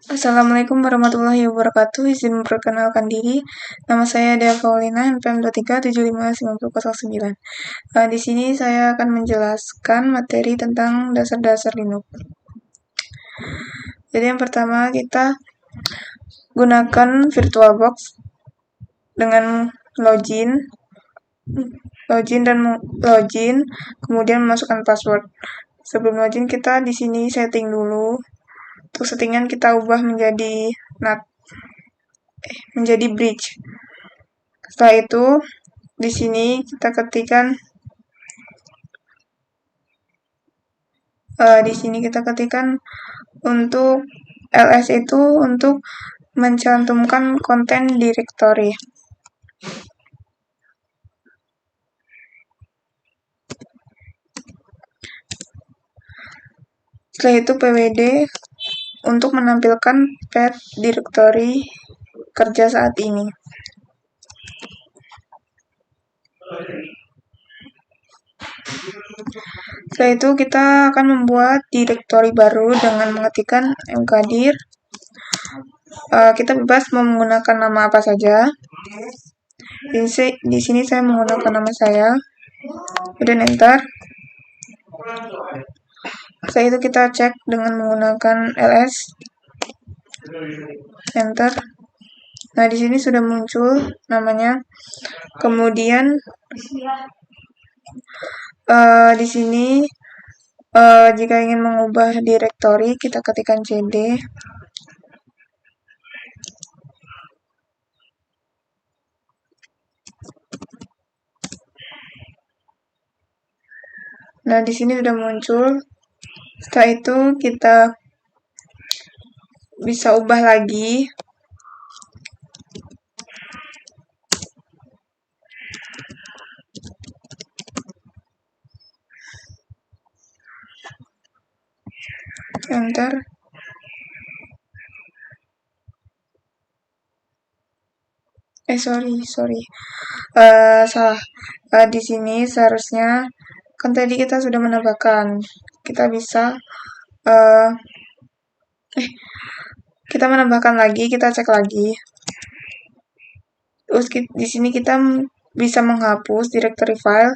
Assalamualaikum warahmatullahi wabarakatuh. Izin memperkenalkan diri. Nama saya Dea Paulina, NPM 23759009. Di sini saya akan menjelaskan materi tentang dasar-dasar Linux. Jadi yang pertama kita gunakan VirtualBox dengan login, kemudian memasukkan password. Sebelum login kita di sini setting dulu. Untuk settingan kita ubah menjadi bridge. Setelah itu di sini kita ketikkan untuk ls itu untuk mencantumkan konten directory. Setelah itu pwd untuk menampilkan path directory kerja saat ini. Setelah itu kita akan membuat directory baru dengan mengetikkan mkdir. Kita bebas menggunakan nama apa saja. Di sini saya menggunakan nama saya. Kemudian enter. Setelah itu kita cek dengan menggunakan ls. Enter. Nah, di sini sudah muncul namanya. Kemudian di sini jika ingin mengubah directory kita ketikkan cd. Nah, di sini sudah muncul. Setelah itu kita bisa ubah lagi. Enter. Sorry. Salah. Di sini seharusnya kan tadi kita sudah menambahkan. Kita bisa kita menambahkan lagi, kita cek lagi. Terus di sini kita bisa menghapus directory file.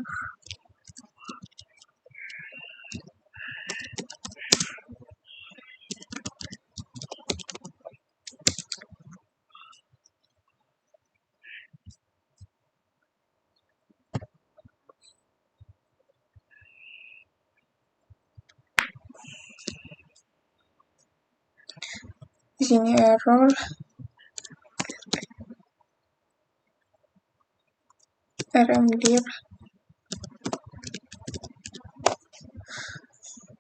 Di sini error. rmdir.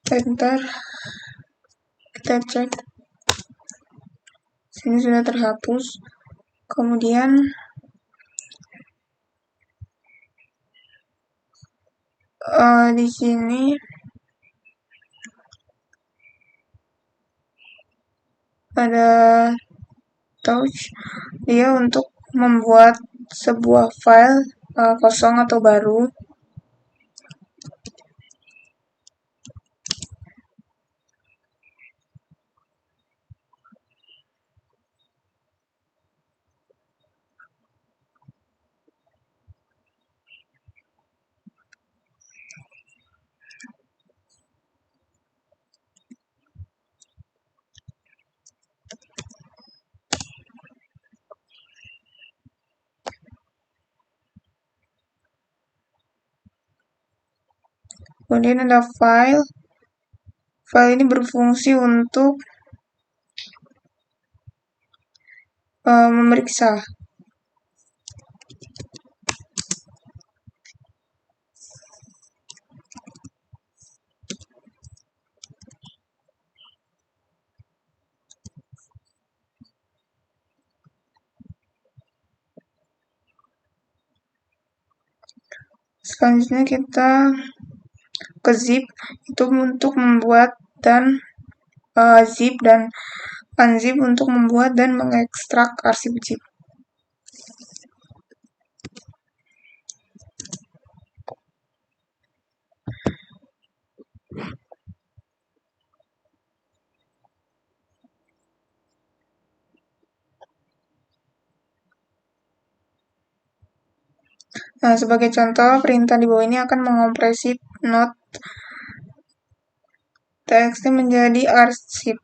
Enter. Kita cek. Sini sudah terhapus. Kemudian di sini ada touch dia untuk membuat sebuah file kosong atau baru. Kemudian ada file. File ini berfungsi untuk memeriksa. Selanjutnya kita ke zip itu untuk membuat dan zip dan unzip untuk membuat dan mengekstrak arsip zip. Nah, sebagai contoh, perintah di bawah ini akan mengompresi not txt menjadi arsip.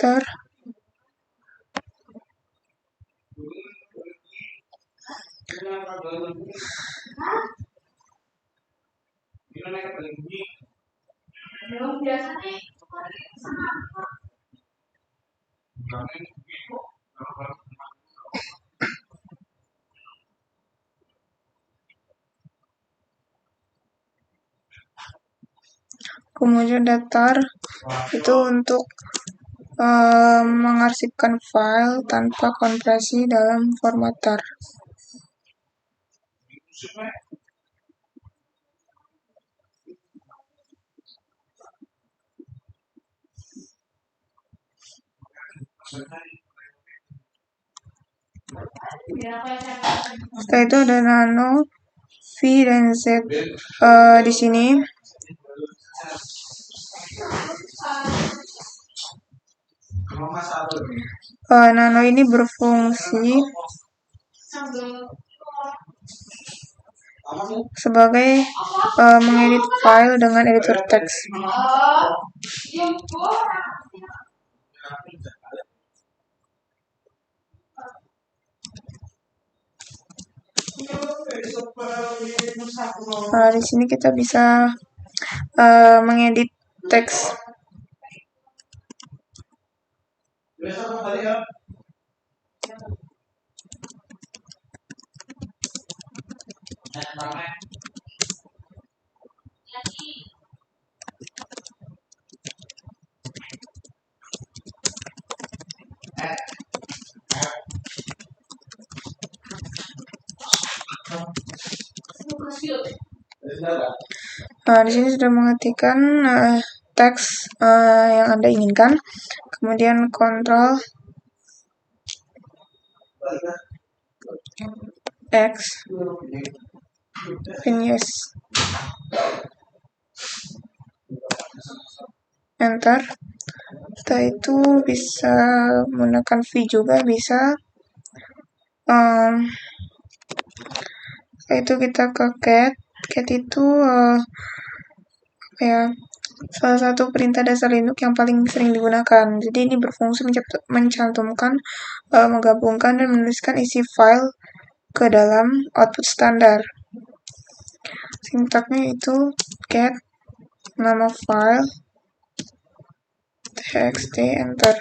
Ter kemudian datar itu untuk mengarsipkan file tanpa kompresi dalam format tar. Setelah itu ada nano, v dan z. Di sini nano ini berfungsi sebagai mengedit file dengan editor teks. Di sini kita bisa mengedit teks. Di sini sudah mengetikkan teks yang Anda inginkan, kemudian Ctrl X, finish, enter. Setelah itu bisa menggunakan V juga bisa. Setelah itu kita ke cat. Cat itu salah satu perintah dasar Linux yang paling sering digunakan. Jadi ini berfungsi mencantumkan, menggabungkan dan menuliskan isi file ke dalam output standar. Sintaknya itu cat nama file txt enter.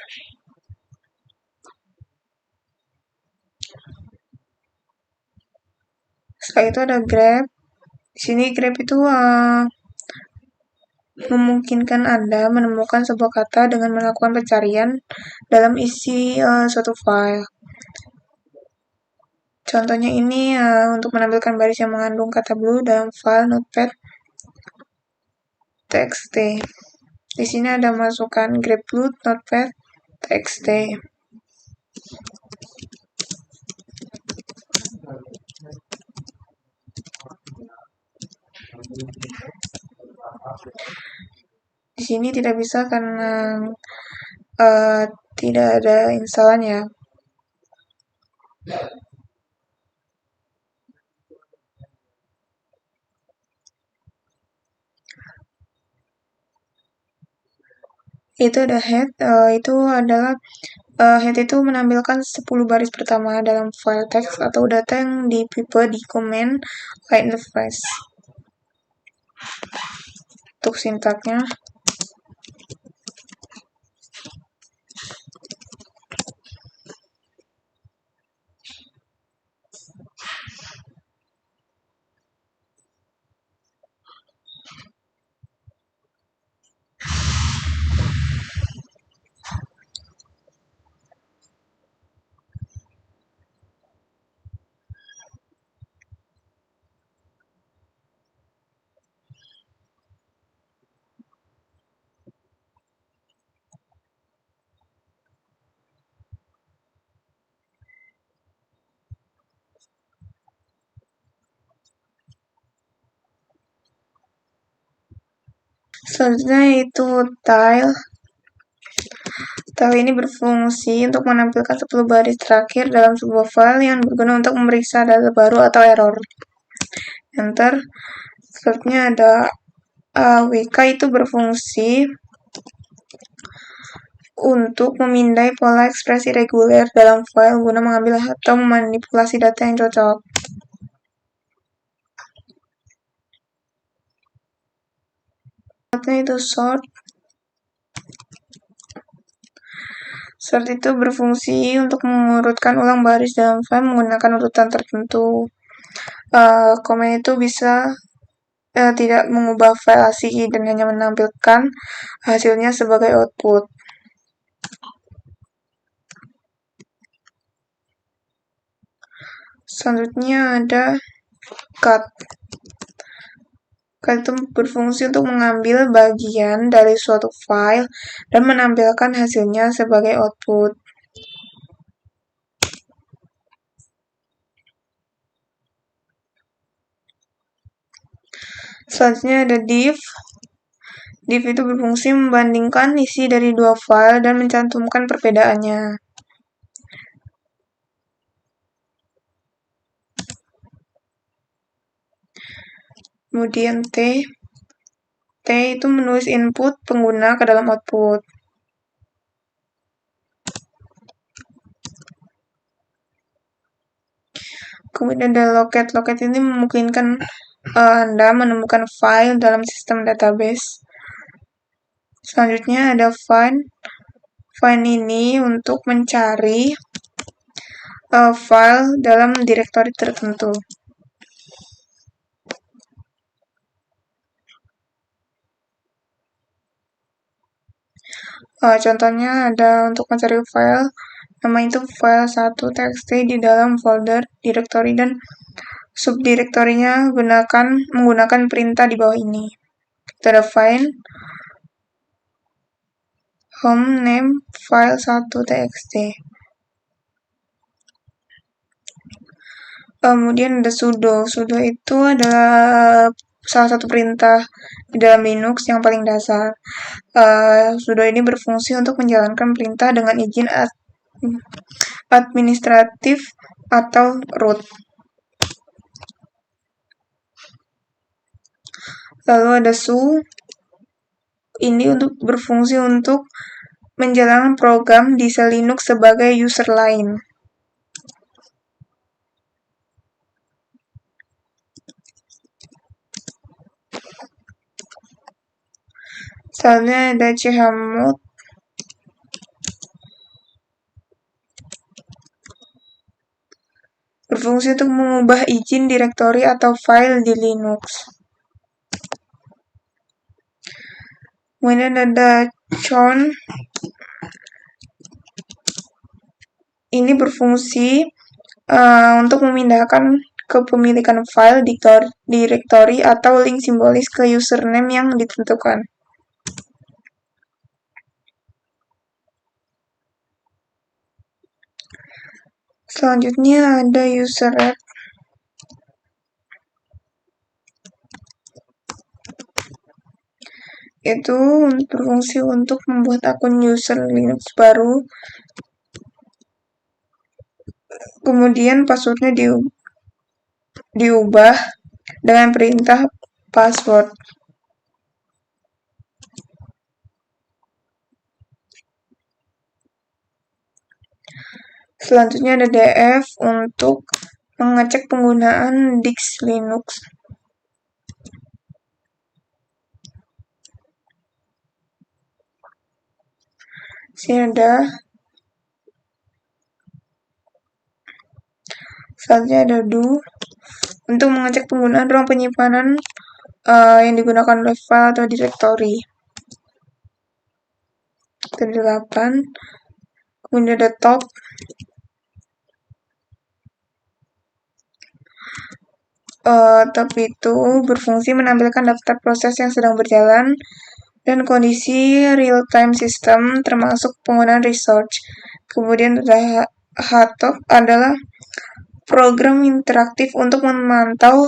Setelah itu ada grep. Di sini grep itu memungkinkan Anda menemukan sebuah kata dengan melakukan pencarian dalam isi suatu file. Contohnya ini untuk menampilkan baris yang mengandung kata blue dalam file notepad txt. Di sini ada masukkan grep blue notepad txt. Di sini tidak bisa karena tidak ada instalannya. Itu ada head, itu adalah head itu menampilkan 10 baris pertama dalam file teks atau data yang dipipe di command line interface. Untuk sintaknya Selanjutnya yaitu tile. Tile ini berfungsi untuk menampilkan 10 baris terakhir dalam sebuah file yang berguna untuk memeriksa data baru atau error. Enter. Selanjutnya ada AWK, itu berfungsi untuk memindai pola ekspresi reguler dalam file guna mengambil atau memanipulasi data yang cocok. Selanjutnya itu sort. Sort itu berfungsi untuk mengurutkan ulang baris dalam file menggunakan urutan tertentu. Komen itu bisa tidak mengubah file asli dan hanya menampilkan hasilnya sebagai output. Selanjutnya ada cut. Cut itu berfungsi untuk mengambil bagian dari suatu file dan menampilkan hasilnya sebagai output. Selanjutnya ada div. Div itu berfungsi membandingkan isi dari dua file dan mencantumkan perbedaannya. Kemudian T itu menulis input pengguna ke dalam output. Kemudian ada locate. Locate ini memungkinkan Anda menemukan file dalam sistem database. Selanjutnya ada find. Find ini untuk mencari file dalam direktori tertentu. Contohnya ada untuk mencari file, nama itu file 1.txt di dalam folder direktori dan subdirektorinya menggunakan perintah di bawah ini. Kita ada find home name file 1.txt. Kemudian ada sudo. Sudo itu adalah salah satu perintah di dalam Linux yang paling dasar. Sudo ini berfungsi untuk menjalankan perintah dengan izin administratif atau root. Lalu ada su. Ini berfungsi untuk menjalankan program di sel Linux sebagai user lain. Selanjutnya ada chmod. Berfungsi untuk mengubah izin direktori atau file di Linux. Kemudian ada chown. Ini berfungsi untuk memindahkan kepemilikan file, direktori, atau link simbolis ke username yang ditentukan. Selanjutnya ada userret. Itu berfungsi untuk membuat akun user Linux baru. Kemudian passwordnya diubah dengan perintah password. Selanjutnya ada df untuk mengecek penggunaan disk Linux. Sini ada. Selanjutnya ada do untuk mengecek penggunaan ruang penyimpanan yang digunakan oleh file atau direktori. Ada 8. Kemudian ada top. Top itu berfungsi menampilkan daftar proses yang sedang berjalan dan kondisi real-time system termasuk penggunaan resource. Kemudian ada htop adalah program interaktif untuk memantau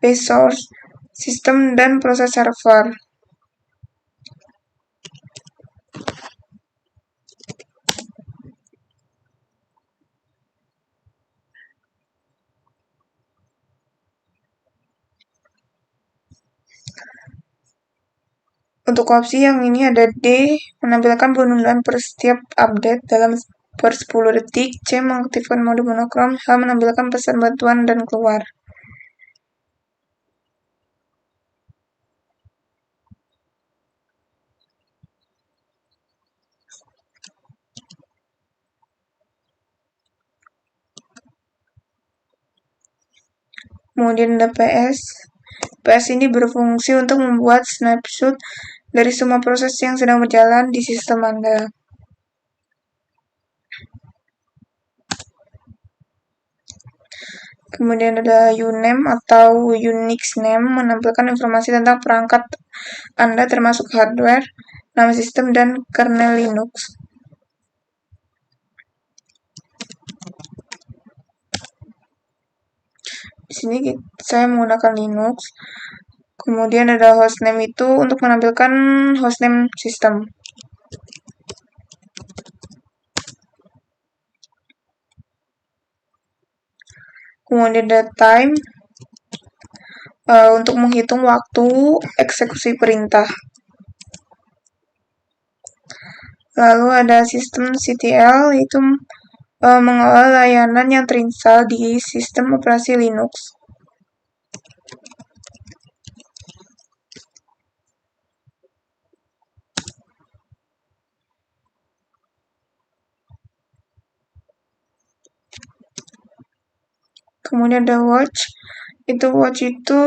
resource, sistem, dan proses server. Untuk opsi yang ini ada D, menampilkan penundaan per setiap update dalam per 10 detik. C, mengaktifkan mode monokrom. H, menampilkan pesan bantuan dan keluar. Kemudian ada PS. PS ini berfungsi untuk membuat snapshot dari semua proses yang sedang berjalan di sistem Anda. Kemudian ada uname atau Unix name, menampilkan informasi tentang perangkat Anda termasuk hardware, nama sistem, dan kernel Linux. Di sini saya menggunakan Linux. Kemudian ada hostname itu untuk menampilkan hostname sistem. Kemudian ada time untuk menghitung waktu eksekusi perintah. Lalu ada sistem CTL, itu mengelola layanan yang terinstal di sistem operasi Linux. Kemudian ada watch itu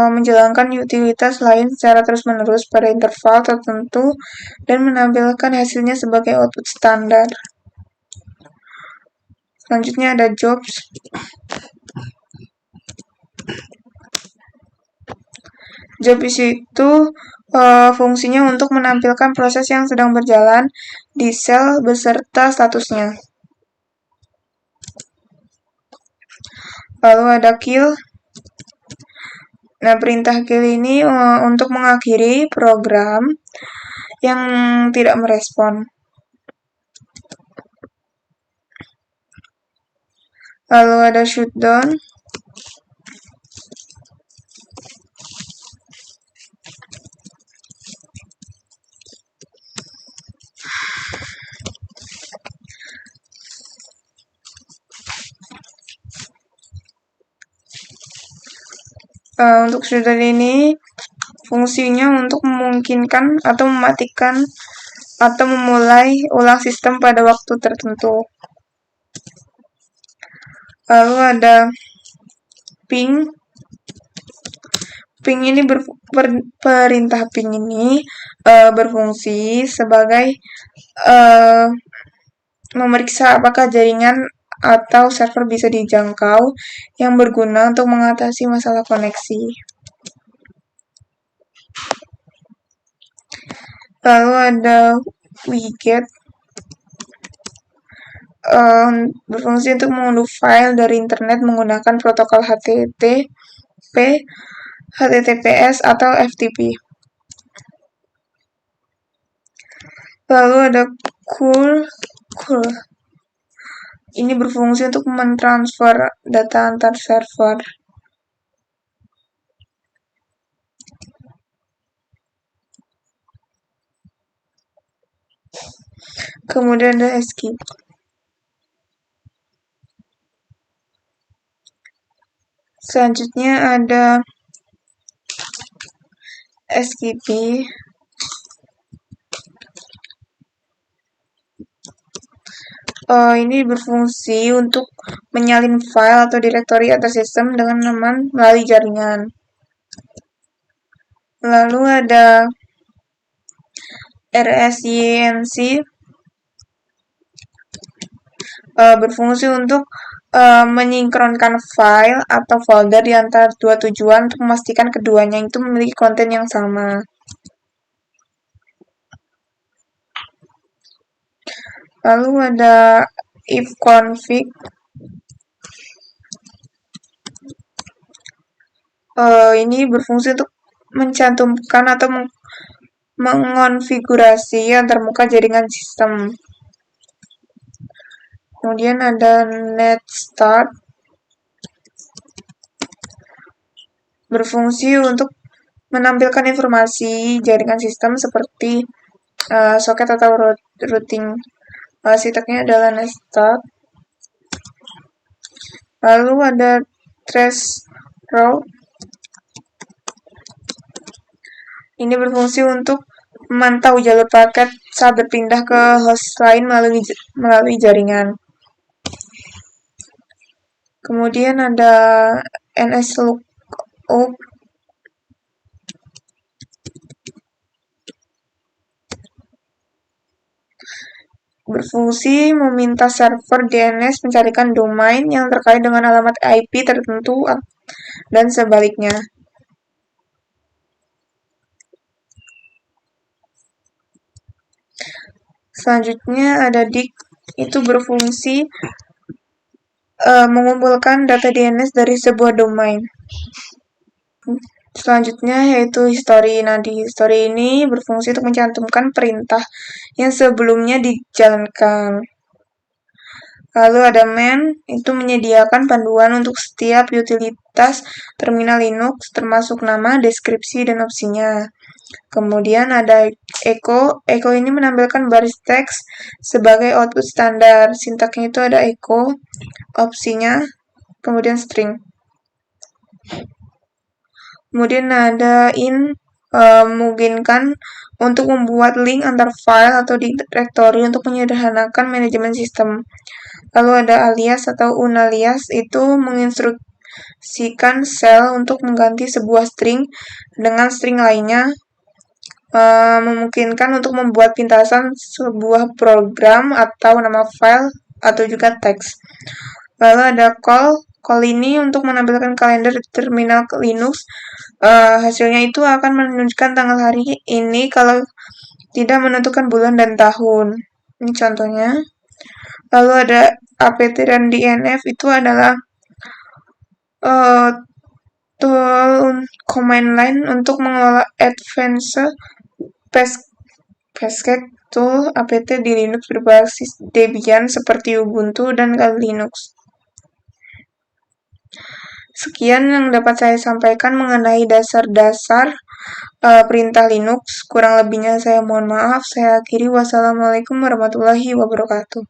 menjalankan utilitas lain secara terus-menerus pada interval tertentu dan menampilkan hasilnya sebagai output standar. Selanjutnya ada jobs. Jobs itu fungsinya untuk menampilkan proses yang sedang berjalan di sel beserta statusnya. Lalu ada kill. Nah, perintah kill ini untuk mengakhiri program yang tidak merespon. Lalu ada shutdown. Untuk shutdown ini fungsinya untuk memungkinkan atau mematikan atau memulai ulang sistem pada waktu tertentu. Lalu ada ping. Ping ini perintah ping ini berfungsi sebagai memeriksa apakah jaringan atau server bisa dijangkau yang berguna untuk mengatasi masalah koneksi. Lalu ada widget, berfungsi untuk mengunduh file dari internet menggunakan protokol HTTP, HTTPS, atau FTP. Lalu ada curl. Ini berfungsi untuk mentransfer data antar server. Kemudian ada escape. Selanjutnya ada SKP. Ini berfungsi untuk menyalin file atau direktori atas sistem dengan aman melalui jaringan. Lalu ada RSYNC, berfungsi untuk menyinkronkan file atau folder di antara dua tujuan untuk memastikan keduanya itu memiliki konten yang sama. Lalu ada ifconfig. Ini berfungsi untuk mencantumkan atau mengonfigurasi antarmuka jaringan sistem. Kemudian ada netstart. berfungsi untuk menampilkan informasi jaringan sistem seperti soket atau routing. Sintaknya adalah nested. Lalu ada trace route. Ini berfungsi untuk memantau jalur paket saat berpindah ke host lain melalui jaringan. Kemudian ada NSLookup. Berfungsi meminta server DNS mencarikan domain yang terkait dengan alamat IP tertentu dan sebaliknya. Selanjutnya ada dig, itu berfungsi mengumpulkan data DNS dari sebuah domain. Selanjutnya yaitu history. Nah, di history ini berfungsi untuk mencantumkan perintah yang sebelumnya dijalankan. Lalu ada man, itu menyediakan panduan untuk setiap utilitas terminal Linux, termasuk nama, deskripsi, dan opsinya. Kemudian ada echo. Echo ini menampilkan baris teks sebagai output standar. Sintaknya itu ada echo, opsinya, kemudian string. Kemudian ada in, memungkinkan untuk membuat link antar file atau directory untuk menyederhanakan manajemen sistem. Lalu ada alias atau unalias, itu menginstruksikan shell untuk mengganti sebuah string dengan string lainnya, memungkinkan untuk membuat pintasan sebuah program atau nama file atau juga teks. Lalu ada call. Call ini untuk menampilkan kalender di terminal Linux. Hasilnya itu akan menunjukkan tanggal hari ini kalau tidak menentukan bulan dan tahun. Ini contohnya. Lalu ada apt dan dnf, itu adalah tool command line untuk mengelola advanced Pascal tool apt di Linux berbasis Debian seperti Ubuntu dan Kali Linux. Sekian yang dapat saya sampaikan mengenai dasar-dasar perintah Linux. Kurang lebihnya saya mohon maaf. Saya akhiri. Wassalamualaikum warahmatullahi wabarakatuh.